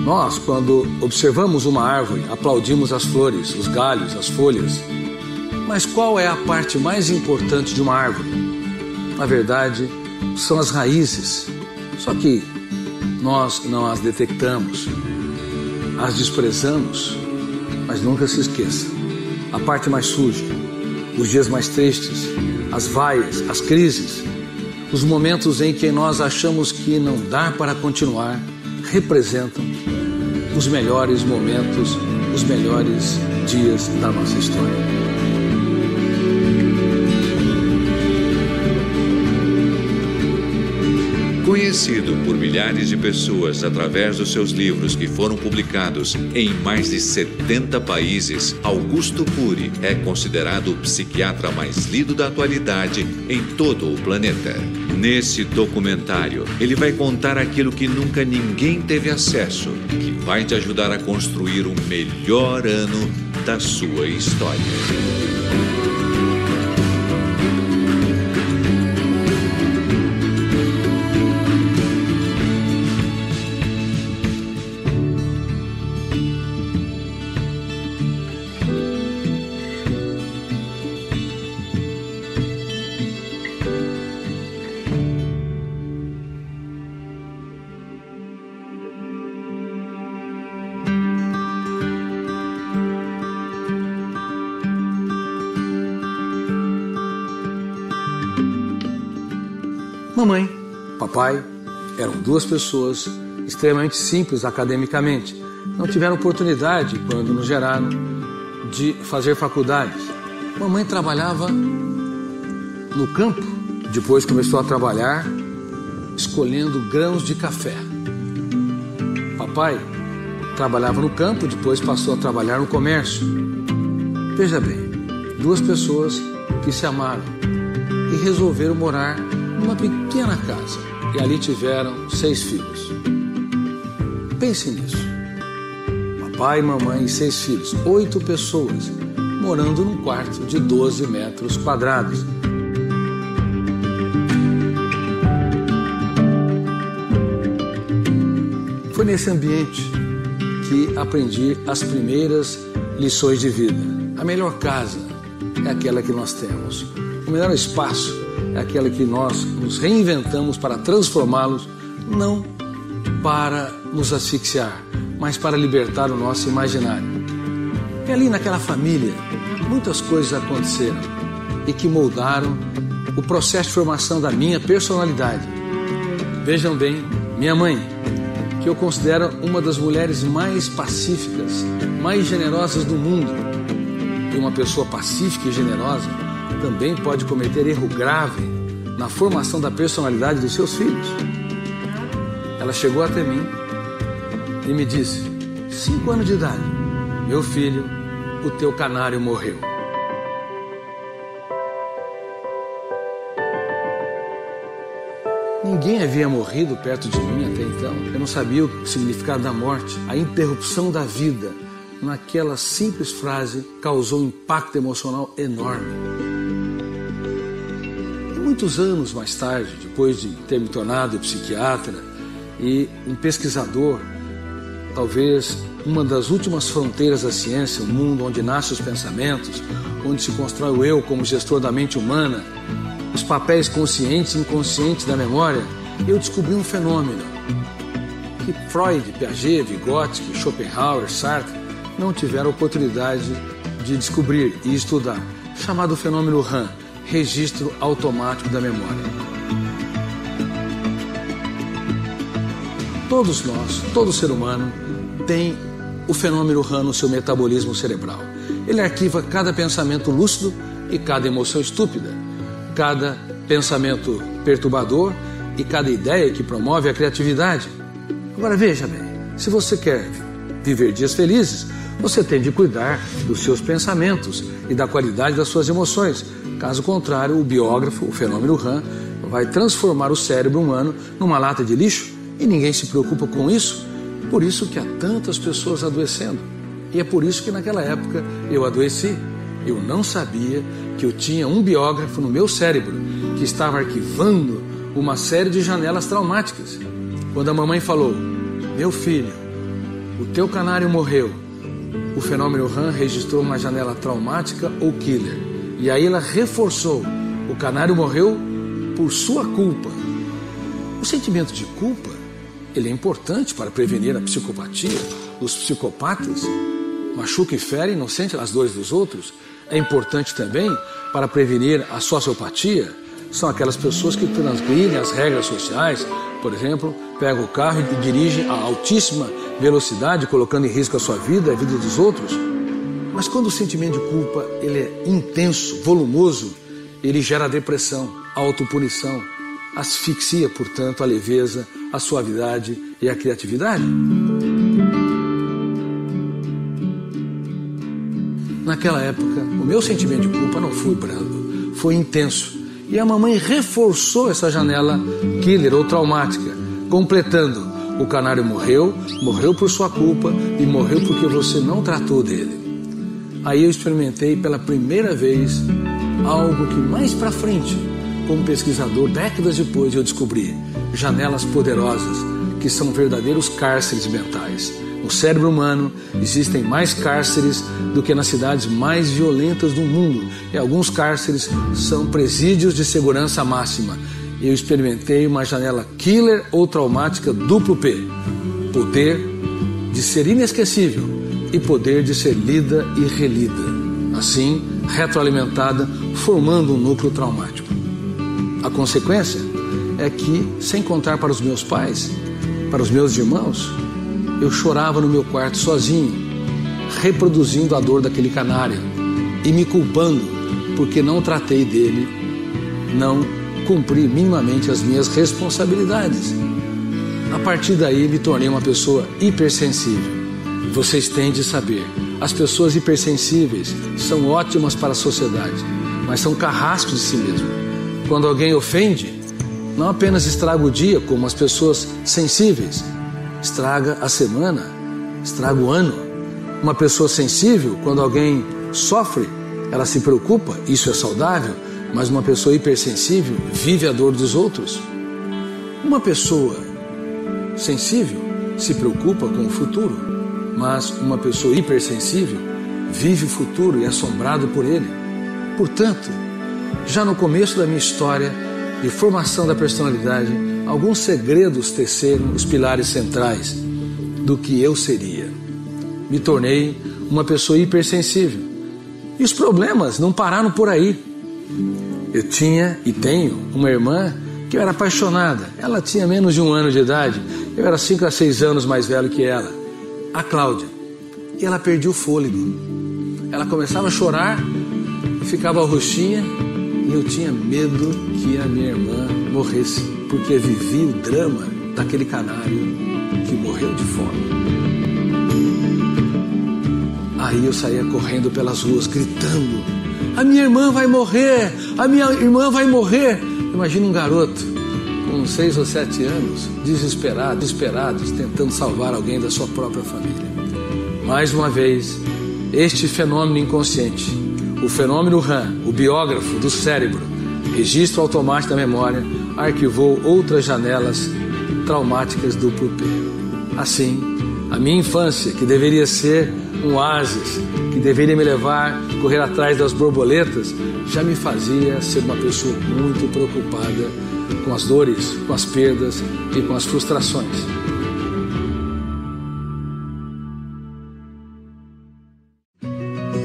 Nós, quando observamos uma árvore, aplaudimos as flores, os galhos, as folhas. Mas qual é a parte mais importante de uma árvore? Na verdade, são as raízes. Só que nós não as detectamos, as desprezamos. Mas nunca se esqueça, a parte mais suja, os dias mais tristes, as vaias, as crises, os momentos em que nós achamos que não dá para continuar, representam os melhores momentos, os melhores dias da nossa história. Conhecido por milhares de pessoas através dos seus livros que foram publicados em mais de 70 países, Augusto Puri é considerado o psiquiatra mais lido da atualidade em todo o planeta. Nesse documentário, ele vai contar aquilo que nunca ninguém teve acesso, que vai te ajudar a construir o melhor ano da sua história. Mamãe, papai eram duas pessoas extremamente simples academicamente. Não tiveram oportunidade, quando nos geraram, de fazer faculdades. Mamãe trabalhava no campo, depois começou a trabalhar escolhendo grãos de café. Papai trabalhava no campo, depois passou a trabalhar no comércio. Veja bem, duas pessoas que se amaram e resolveram morar numa pequena casa, e ali tiveram 6 filhos. Pense nisso. Papai, mamãe e 6 filhos, 8 pessoas, morando num quarto de 12 metros quadrados. Foi nesse ambiente que aprendi as primeiras lições de vida. A melhor casa é aquela que nós temos. O melhor espaço é aquela que nós nos reinventamos para transformá-los, não para nos asfixiar, mas para libertar o nosso imaginário. E ali naquela família, muitas coisas aconteceram e que moldaram o processo de formação da minha personalidade. Vejam bem, minha mãe, que eu considero uma das mulheres mais pacíficas, mais generosas do mundo. E uma pessoa pacífica e generosa também pode cometer erro grave na formação da personalidade dos seus filhos. Ela chegou até mim e me disse, 5 anos de idade, meu filho, o teu canário morreu. Ninguém havia morrido perto de mim até então. Eu não sabia o significado da morte, a interrupção da vida. Naquela simples frase causou um impacto emocional enorme. Muitos anos mais tarde, depois de ter me tornado psiquiatra e um pesquisador, talvez uma das últimas fronteiras da ciência, o mundo onde nascem os pensamentos, onde se constrói o eu como gestor da mente humana, os papéis conscientes e inconscientes da memória, eu descobri um fenômeno que Freud, Piaget, Vygotsky, Schopenhauer, Sartre não tiveram oportunidade de descobrir e estudar, chamado fenômeno RAM, registro automático da memória. Todos nós, todo ser humano, tem o fenômeno RAM no seu metabolismo cerebral. Ele arquiva cada pensamento lúcido e cada emoção estúpida, cada pensamento perturbador e cada ideia que promove a criatividade. Agora veja bem, se você quer viver dias felizes, você tem de cuidar dos seus pensamentos e da qualidade das suas emoções. Caso contrário, o biógrafo, o fenômeno RAM, vai transformar o cérebro humano numa lata de lixo e ninguém se preocupa com isso. Por isso que há tantas pessoas adoecendo. E é por isso que naquela época eu adoeci. Eu não sabia que eu tinha um biógrafo no meu cérebro que estava arquivando uma série de janelas traumáticas. Quando a mamãe falou, meu filho, o teu canário morreu, o fenômeno RAM registrou uma janela traumática ou killer. E aí ela reforçou, o canário morreu por sua culpa. O sentimento de culpa, ele é importante para prevenir a psicopatia. Os psicopatas machucam e ferem, não sentem as dores dos outros. É importante também para prevenir a sociopatia. São aquelas pessoas que transgridem as regras sociais, por exemplo, pegam o carro e dirigem a altíssima velocidade, colocando em risco a sua vida e a vida dos outros. Mas quando o sentimento de culpa ele é intenso, volumoso, ele gera depressão, autopunição, asfixia, portanto, a leveza, a suavidade e a criatividade. Naquela época, o meu sentimento de culpa não foi brando, foi intenso. E a mamãe reforçou essa janela killer ou traumática, completando: o canário morreu por sua culpa e morreu porque você não tratou dele. Aí eu experimentei pela primeira vez algo que mais pra frente, como pesquisador, décadas depois, eu descobri: janelas poderosas, que são verdadeiros cárceres mentais. No cérebro humano existem mais cárceres do que nas cidades mais violentas do mundo. E alguns cárceres são presídios de segurança máxima. Eu experimentei uma janela killer ou traumática duplo P. Poder de ser inesquecível e poder de ser lida e relida. Assim, retroalimentada, formando um núcleo traumático. A consequência é que, sem contar para os meus pais, para os meus irmãos, eu chorava no meu quarto sozinho, reproduzindo a dor daquele canário e me culpando porque não tratei dele, não cumpri minimamente as minhas responsabilidades. A partir daí me tornei uma pessoa hipersensível. Vocês têm de saber, as pessoas hipersensíveis são ótimas para a sociedade, mas são carrascos de si mesmo. Quando alguém ofende, não apenas estraga o dia, como as pessoas sensíveis, estraga a semana, estraga o ano. Uma pessoa sensível, quando alguém sofre, ela se preocupa, isso é saudável, mas uma pessoa hipersensível vive a dor dos outros. Uma pessoa sensível se preocupa com o futuro, mas uma pessoa hipersensível vive o futuro e é assombrado por ele. Portanto, já no começo da minha história de formação da personalidade, alguns segredos teceram os pilares centrais do que eu seria. Me tornei uma pessoa hipersensível. E os problemas não pararam por aí. Eu tinha e tenho uma irmã que eu era apaixonada. Ela tinha menos de 1 ano de idade. Eu era 5 a 6 anos mais velho que ela, a Cláudia. E ela perdia o fôlego. Ela começava a chorar e ficava roxinha. E eu tinha medo que a minha irmã morresse, porque vivia o drama daquele canário que morreu de fome. Aí eu saía correndo pelas ruas, gritando: a minha irmã vai morrer! A minha irmã vai morrer! Imagina um garoto com 6 ou 7 anos, desesperados, tentando salvar alguém da sua própria família. Mais uma vez, este fenômeno inconsciente, o fenômeno RAM, o biógrafo do cérebro, registro automático da memória, arquivou outras janelas traumáticas duplo P. Assim, a minha infância, que deveria ser um oásis, que deveria me levar a correr atrás das borboletas, já me fazia ser uma pessoa muito preocupada com as dores, com as perdas e com as frustrações.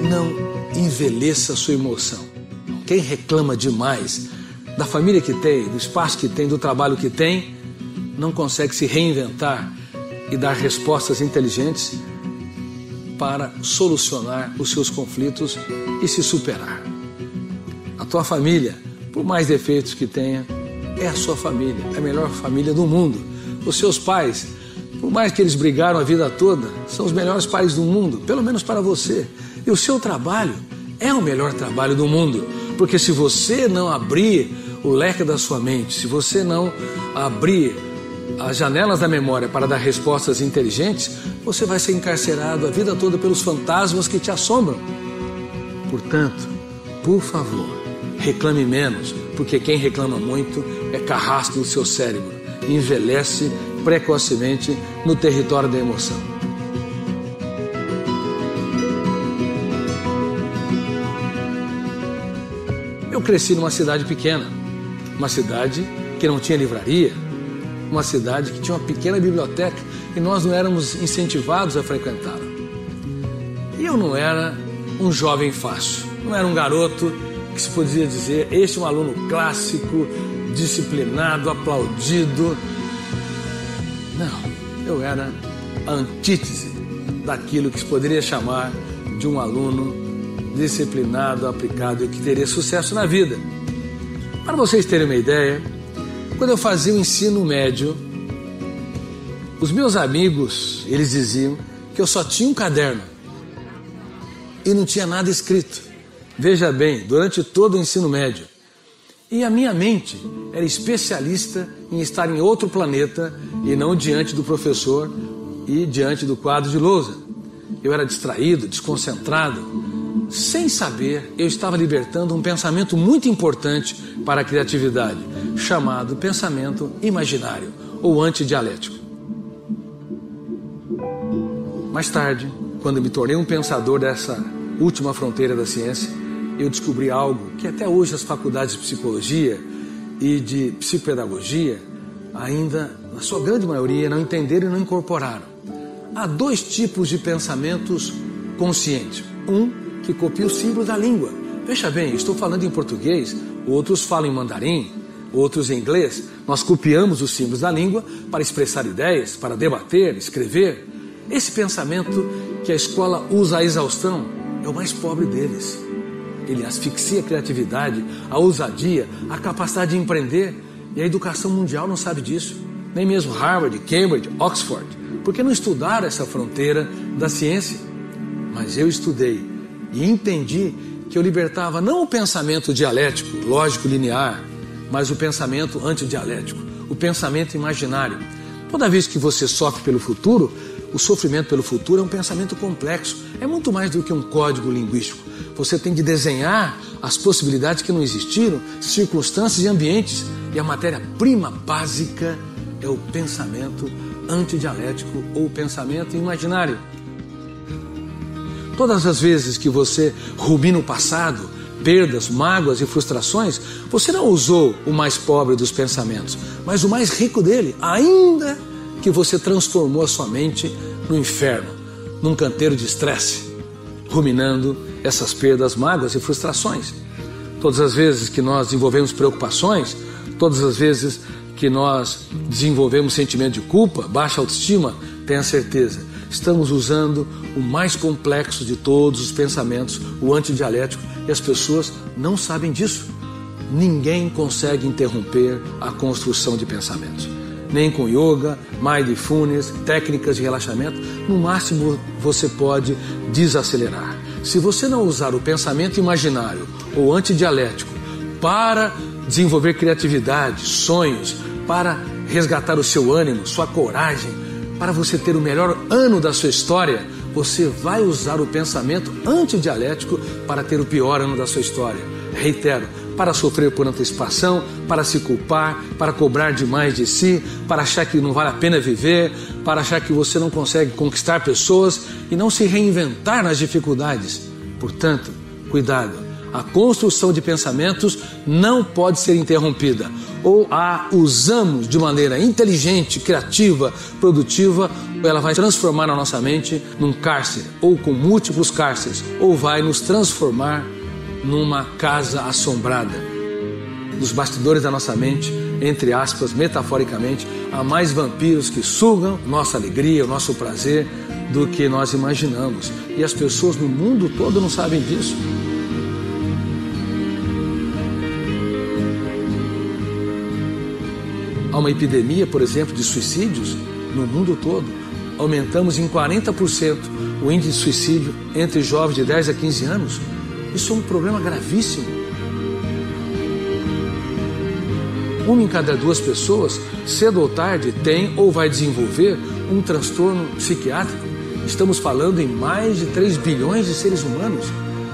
Não envelheça a sua emoção. Quem reclama demais da família que tem, do espaço que tem, do trabalho que tem, não consegue se reinventar e dar respostas inteligentes para solucionar os seus conflitos e se superar. A tua família, por mais defeitos que tenha, é a sua família, é a melhor família do mundo. Os seus pais, por mais que eles brigaram a vida toda, são os melhores pais do mundo, pelo menos para você. E o seu trabalho é o melhor trabalho do mundo, porque se você não abrir o leque da sua mente, se você não abrir as janelas da memória para dar respostas inteligentes, você vai ser encarcerado a vida toda pelos fantasmas que te assombram. Portanto, por favor, reclame menos, porque quem reclama muito é carrasco do seu cérebro, envelhece precocemente no território da emoção. Eu cresci numa cidade pequena, uma cidade que não tinha livraria, uma cidade que tinha uma pequena biblioteca e nós não éramos incentivados a frequentá-la. E eu não era um jovem fácil, não era um garoto que se podia dizer, este é um aluno clássico, disciplinado, aplaudido. Não, eu era a antítese daquilo que se poderia chamar de um aluno disciplinado, aplicado e que teria sucesso na vida. Para vocês terem uma ideia, quando eu fazia o ensino médio, os meus amigos, eles diziam que eu só tinha um caderno e não tinha nada escrito. Veja bem, durante todo o ensino médio. E a minha mente era especialista em estar em outro planeta e não diante do professor e diante do quadro de lousa. Eu era distraído, desconcentrado. Sem saber, eu estava libertando um pensamento muito importante para a criatividade, chamado pensamento imaginário ou antidialético. Mais tarde, quando me tornei um pensador dessa última fronteira da ciência, eu descobri algo que até hoje as faculdades de psicologia e de psicopedagogia ainda, na sua grande maioria, não entenderam e não incorporaram. Há dois tipos de pensamentos conscientes. Um que copia o símbolo da língua. Veja bem, estou falando em português, outros falam em mandarim, outros em inglês. Nós copiamos os símbolos da língua para expressar ideias, para debater, escrever. Esse pensamento que a escola usa à exaustão é o mais pobre deles. Ele asfixia a criatividade, a ousadia, a capacidade de empreender. E a educação mundial não sabe disso. Nem mesmo Harvard, Cambridge, Oxford. Porque não estudaram essa fronteira da ciência. Mas eu estudei e entendi que eu libertava não o pensamento dialético, lógico, linear, mas o pensamento antidialético, o pensamento imaginário. Toda vez que você sofre pelo futuro, o sofrimento pelo futuro é um pensamento complexo. É muito mais do que um código linguístico. Você tem de desenhar as possibilidades que não existiram, circunstâncias e ambientes. E a matéria-prima básica é o pensamento antidialético ou pensamento imaginário. Todas as vezes que você rumina o passado, perdas, mágoas e frustrações, você não usou o mais pobre dos pensamentos, mas o mais rico dele, ainda que você transformou a sua mente no inferno, num canteiro de estresse, ruminando essas perdas, mágoas e frustrações. Todas as vezes que nós desenvolvemos preocupações, todas as vezes que nós desenvolvemos sentimento de culpa, baixa autoestima, tenha certeza, estamos usando o mais complexo de todos os pensamentos, o antidialético, e as pessoas não sabem disso. Ninguém consegue interromper a construção de pensamentos. Nem com yoga, mindfulness, técnicas de relaxamento, no máximo você pode desacelerar. Se você não usar o pensamento imaginário ou antidialético para desenvolver criatividade, sonhos, para resgatar o seu ânimo, sua coragem, para você ter o melhor ano da sua história, você vai usar o pensamento antidialético para ter o pior ano da sua história. Reitero, para sofrer por antecipação, para se culpar, para cobrar demais de si, para achar que não vale a pena viver, para achar que você não consegue conquistar pessoas e não se reinventar nas dificuldades. Portanto, cuidado. A construção de pensamentos não pode ser interrompida. Ou a usamos de maneira inteligente, criativa, produtiva, ou ela vai transformar a nossa mente num cárcere, ou com múltiplos cárceres, ou vai nos transformar numa casa assombrada. Nos bastidores da nossa mente, entre aspas, metaforicamente, há mais vampiros que sugam nossa alegria, o nosso prazer, do que nós imaginamos. E as pessoas no mundo todo não sabem disso. Há uma epidemia, por exemplo, de suicídios no mundo todo. Aumentamos em 40% o índice de suicídio entre jovens de 10 a 15 anos. Isso é um problema gravíssimo. Uma em cada duas pessoas, cedo ou tarde, tem ou vai desenvolver um transtorno psiquiátrico. Estamos falando em mais de 3 bilhões de seres humanos.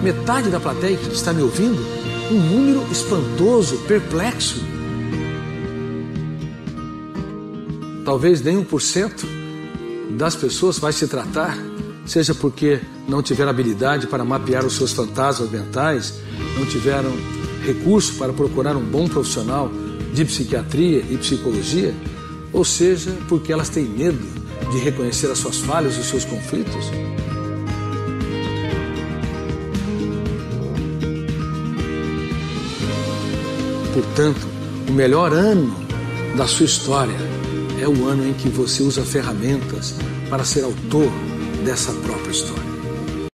Metade da plateia que está me ouvindo, um número espantoso, perplexo. Talvez nem 1% das pessoas vai se tratar, seja porque não tiveram habilidade para mapear os seus fantasmas mentais, não tiveram recurso para procurar um bom profissional de psiquiatria e psicologia, ou seja, porque elas têm medo de reconhecer as suas falhas e os seus conflitos? Portanto, o melhor ano da sua história é o ano em que você usa ferramentas para ser autor dessa própria história.